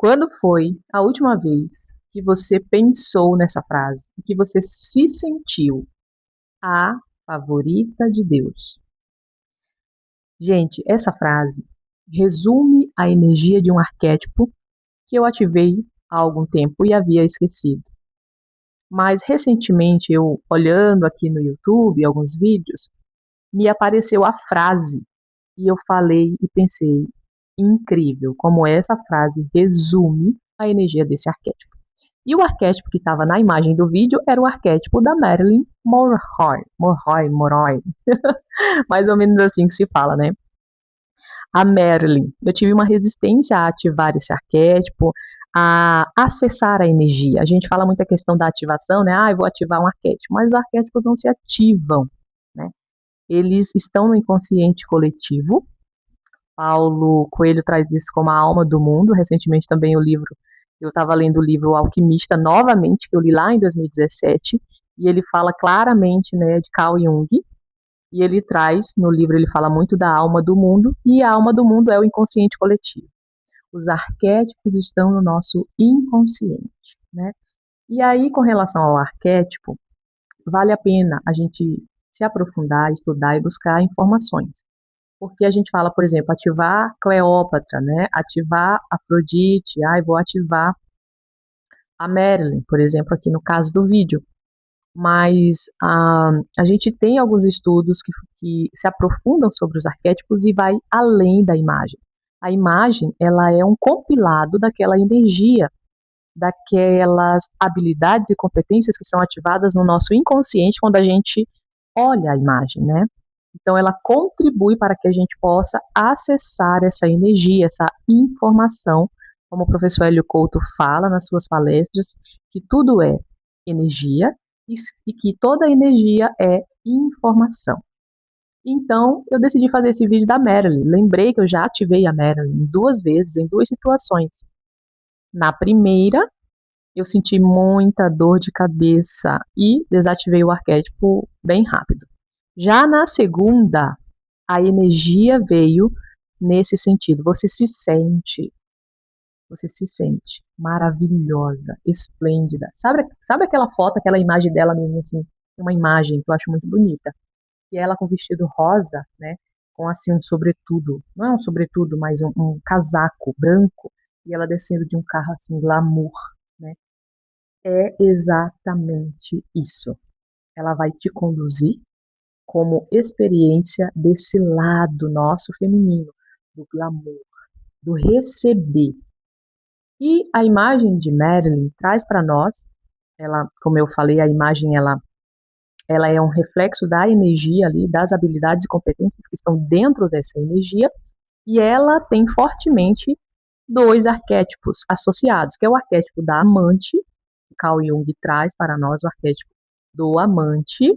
Quando foi a última vez que você pensou nessa frase, que você se sentiu a favorita de Deus? Gente, essa frase resume a energia de um arquétipo que eu ativei há algum tempo e havia esquecido. Mas recentemente, eu olhando aqui no YouTube alguns vídeos, me apareceu a frase e eu falei e pensei, incrível como essa frase resume a energia desse arquétipo. E o arquétipo que estava na imagem do vídeo era o arquétipo da Marilyn Monroe, mais ou menos assim que se fala, né? A Marilyn. Eu tive uma resistência a ativar esse arquétipo, a acessar a energia. A gente fala muito a questão da ativação, né? Ah, eu vou ativar um arquétipo, mas os arquétipos não se ativam, né? Eles estão no inconsciente coletivo. Paulo Coelho traz isso como a alma do mundo. Recentemente também eu estava lendo o livro O Alquimista novamente, que eu li lá em 2017, e ele fala claramente, né, de Carl Jung, e ele traz, no livro ele fala muito da alma do mundo, e a alma do mundo é o inconsciente coletivo. Os arquétipos estão no nosso inconsciente, né? E aí, com relação ao arquétipo, vale a pena a gente se aprofundar, estudar e buscar informações. Porque a gente fala, por exemplo, ativar Cleópatra, né? Ativar Afrodite, vou ativar a Marilyn, por exemplo, aqui no caso do vídeo. Mas a gente tem alguns estudos que se aprofundam sobre os arquétipos e vai além da imagem. A imagem, ela é um compilado daquela energia, daquelas habilidades e competências que são ativadas no nosso inconsciente quando a gente olha a imagem, né? Então, ela contribui para que a gente possa acessar essa energia, essa informação, como o professor Hélio Couto fala nas suas palestras, que tudo é energia e que toda energia é informação. Então, eu decidi fazer esse vídeo da Marilyn. Lembrei que eu já ativei a Marilyn duas vezes, em duas situações. Na primeira, eu senti muita dor de cabeça e desativei o arquétipo bem rápido. Já na segunda, a energia veio nesse sentido. Você se sente maravilhosa, esplêndida. Sabe aquela foto, aquela imagem dela mesmo assim? Uma imagem que eu acho muito bonita. E ela com vestido rosa, né? Com assim um sobretudo, não é um sobretudo, mas um casaco branco. E ela descendo de um carro assim, glamour, né? É exatamente isso. Ela vai te conduzir como experiência desse lado nosso feminino, do glamour, do receber. E a imagem de Marilyn traz para nós, ela, como eu falei, a imagem ela é um reflexo da energia ali, das habilidades e competências que estão dentro dessa energia, e ela tem fortemente dois arquétipos associados, que é o arquétipo da amante, que Carl Jung traz para nós o arquétipo do amante,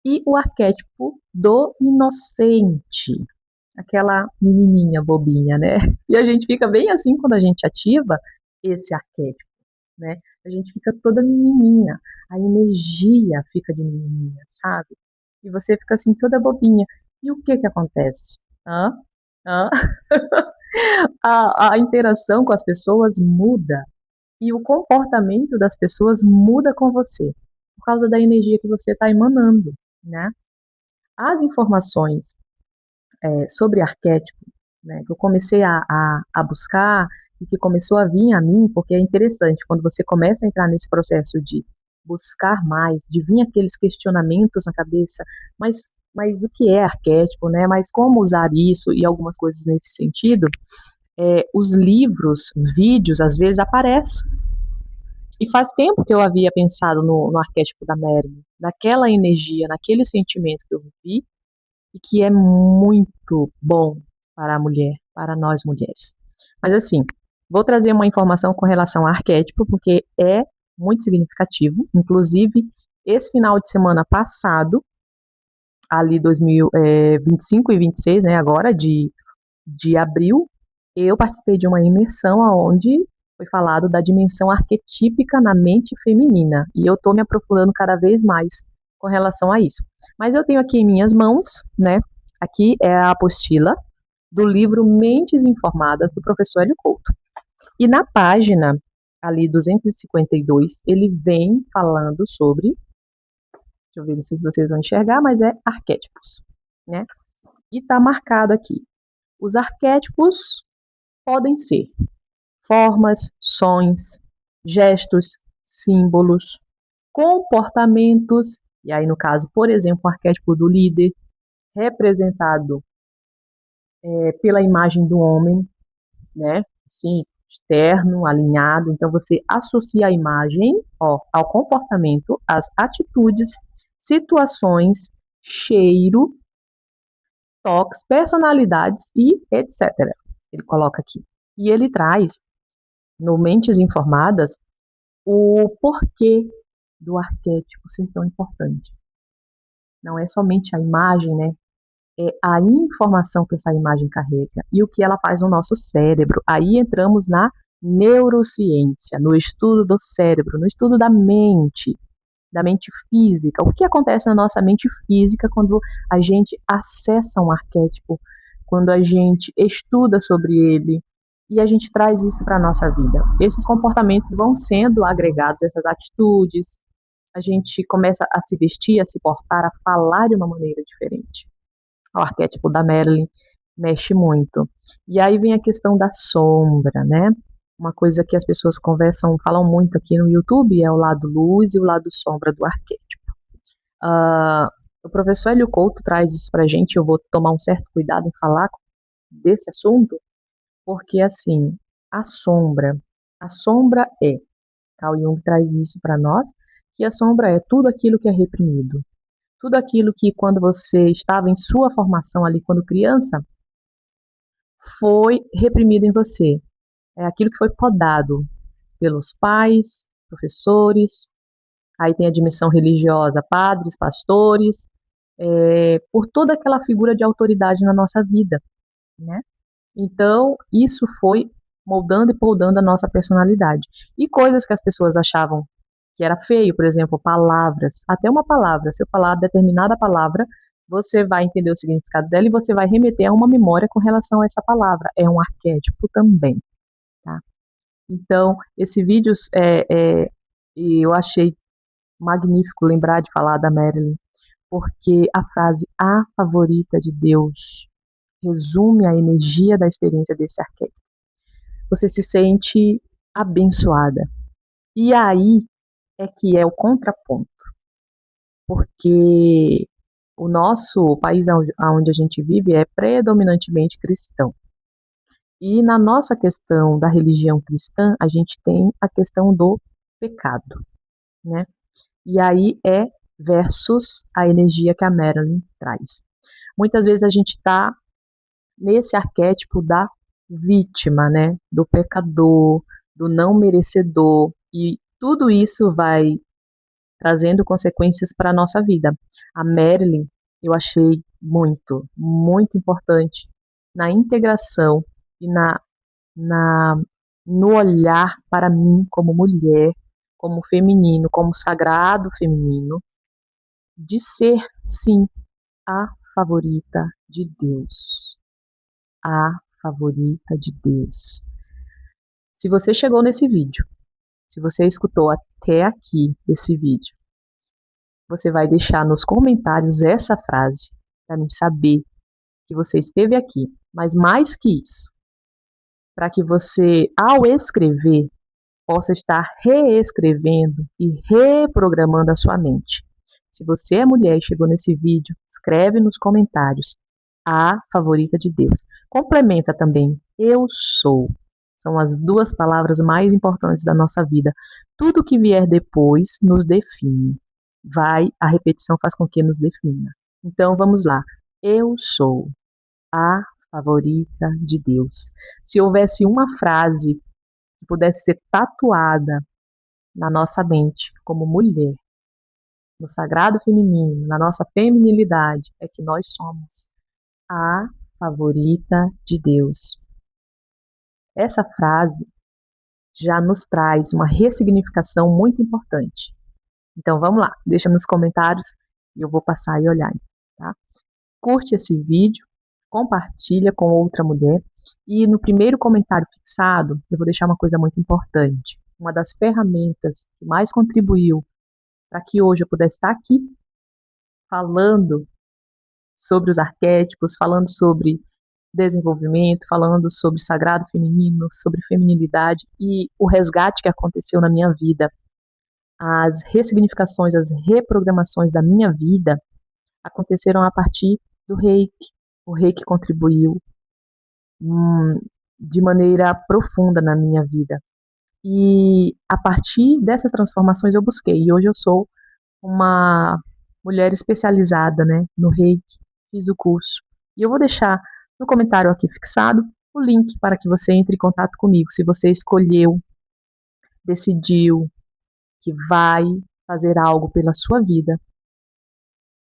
e o arquétipo do inocente, aquela menininha bobinha, né? E a gente fica bem assim quando a gente ativa esse arquétipo, né? A gente fica toda menininha, a energia fica de menininha, sabe? E você fica assim toda bobinha. E o que que acontece? Hã? Hã? A interação com as pessoas muda e o comportamento das pessoas muda com você, por causa da energia que você está emanando, né? As informações sobre arquétipo, né, que eu comecei a buscar e que começou a vir a mim, porque é interessante, quando você começa a entrar nesse processo de buscar mais, de vir aqueles questionamentos na cabeça, mas o que é arquétipo, né? Mas como usar isso e algumas coisas nesse sentido, os livros, vídeos, às vezes aparecem. E faz tempo que eu havia pensado no arquétipo da Marilyn, naquela energia, naquele sentimento que eu vivi, e que é muito bom para a mulher, para nós mulheres. Mas assim, vou trazer uma informação com relação ao arquétipo, porque é muito significativo. Inclusive, esse final de semana passado, ali 2025 e 26, né, agora de abril, eu participei de uma imersão onde foi falado da dimensão arquetípica na mente feminina. E eu estou me aprofundando cada vez mais com relação a isso. Mas eu tenho aqui em minhas mãos, né? Aqui é a apostila do livro Mentes Informadas, do professor Hélio Couto. E na página ali 252, ele vem falando sobre, deixa eu ver, não sei se vocês vão enxergar, mas é arquétipos, né? E está marcado aqui. Os arquétipos podem ser formas, sons, gestos, símbolos, comportamentos, e aí no caso, por exemplo, o arquétipo do líder, representado pela imagem do homem, né? Assim, externo, alinhado. Então você associa a imagem, ó, ao comportamento, às atitudes, situações, cheiro, toques, personalidades e etc. Ele coloca aqui. E ele traz no Mentes Informadas o porquê do arquétipo ser tão importante. Não é somente a imagem, né? É a informação que essa imagem carrega e o que ela faz no nosso cérebro. Aí entramos na neurociência, no estudo do cérebro, no estudo da mente física. O que acontece na nossa mente física quando a gente acessa um arquétipo, quando a gente estuda sobre ele e a gente traz isso para a nossa vida. Esses comportamentos vão sendo agregados, essas atitudes, a gente começa a se vestir, a se portar, a falar de uma maneira diferente. O arquétipo da Marilyn mexe muito. E aí vem a questão da sombra, né? Uma coisa que as pessoas conversam, falam muito aqui no YouTube é o lado luz e o lado sombra do arquétipo. O professor Hélio Couto traz isso pra gente, eu vou tomar um certo cuidado em falar desse assunto, porque assim, a sombra, a sombra é, Carl Jung traz isso para nós, que a sombra é tudo aquilo que é reprimido. Tudo aquilo que quando você estava em sua formação ali, quando criança, foi reprimido em você. É aquilo que foi podado pelos pais, professores, aí tem a dimensão religiosa, padres, pastores, por toda aquela figura de autoridade na nossa vida, né? Então, isso foi moldando e poldando a nossa personalidade. E coisas que as pessoas achavam que era feio, por exemplo, palavras. Até uma palavra, se eu falar determinada palavra, você vai entender o significado dela e você vai remeter a uma memória com relação a essa palavra. É um arquétipo também, tá? Então, esse vídeo eu achei magnífico lembrar de falar da Marilyn, porque a frase "a favorita de Deus" resume a energia da experiência desse arquétipo. Você se sente abençoada. E aí é que é o contraponto, porque o nosso país onde a gente vive é predominantemente cristão. E na nossa questão da religião cristã, a gente tem a questão do pecado, né? E aí é versus a energia que a Marilyn traz. Muitas vezes a gente está nesse arquétipo da vítima, né? Do pecador, do não merecedor. E tudo isso vai trazendo consequências para a nossa vida. A Marilyn, eu achei muito, muito importante na integração e na, no olhar para mim como mulher, como feminino, como sagrado feminino, de ser, sim, a favorita de Deus. A favorita de Deus. Se você chegou nesse vídeo, se você escutou até aqui esse vídeo, você vai deixar nos comentários essa frase para mim saber que você esteve aqui. Mas mais que isso, para que você, ao escrever, possa estar reescrevendo e reprogramando a sua mente. Se você é mulher e chegou nesse vídeo, escreve nos comentários a favorita de Deus. Complementa também eu sou. São as duas palavras mais importantes da nossa vida. Tudo que vier depois nos define. A repetição faz com que nos defina. Então vamos lá. Eu sou a favorita de Deus. Se houvesse uma frase que pudesse ser tatuada na nossa mente como mulher, no sagrado feminino, na nossa feminilidade, é que nós somos a favorita de Deus. Essa frase já nos traz uma ressignificação muito importante. Então vamos lá, deixa nos comentários e eu vou passar e olhar, tá? Curte esse vídeo, compartilha com outra mulher E no primeiro comentário fixado, eu vou deixar uma coisa muito importante. Uma das ferramentas que mais contribuiu para que hoje eu pudesse estar aqui falando sobre os arquétipos, falando sobre desenvolvimento, falando sobre sagrado feminino, sobre feminilidade e o resgate que aconteceu na minha vida, as ressignificações, as reprogramações da minha vida aconteceram a partir do Reiki. O Reiki contribuiu de maneira profunda na minha vida. E a partir dessas transformações eu busquei. E hoje eu sou uma mulher especializada, né, no Reiki, fiz o curso. E eu vou deixar no comentário aqui fixado o link para que você entre em contato comigo, se você escolheu, decidiu que vai fazer algo pela sua vida,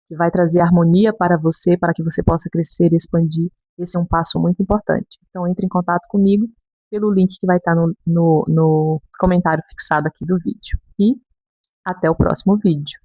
que vai trazer harmonia para você, para que você possa crescer e expandir. Esse é um passo muito importante. Então, entre em contato comigo pelo link que vai estar no comentário fixado aqui do vídeo. E até o próximo vídeo.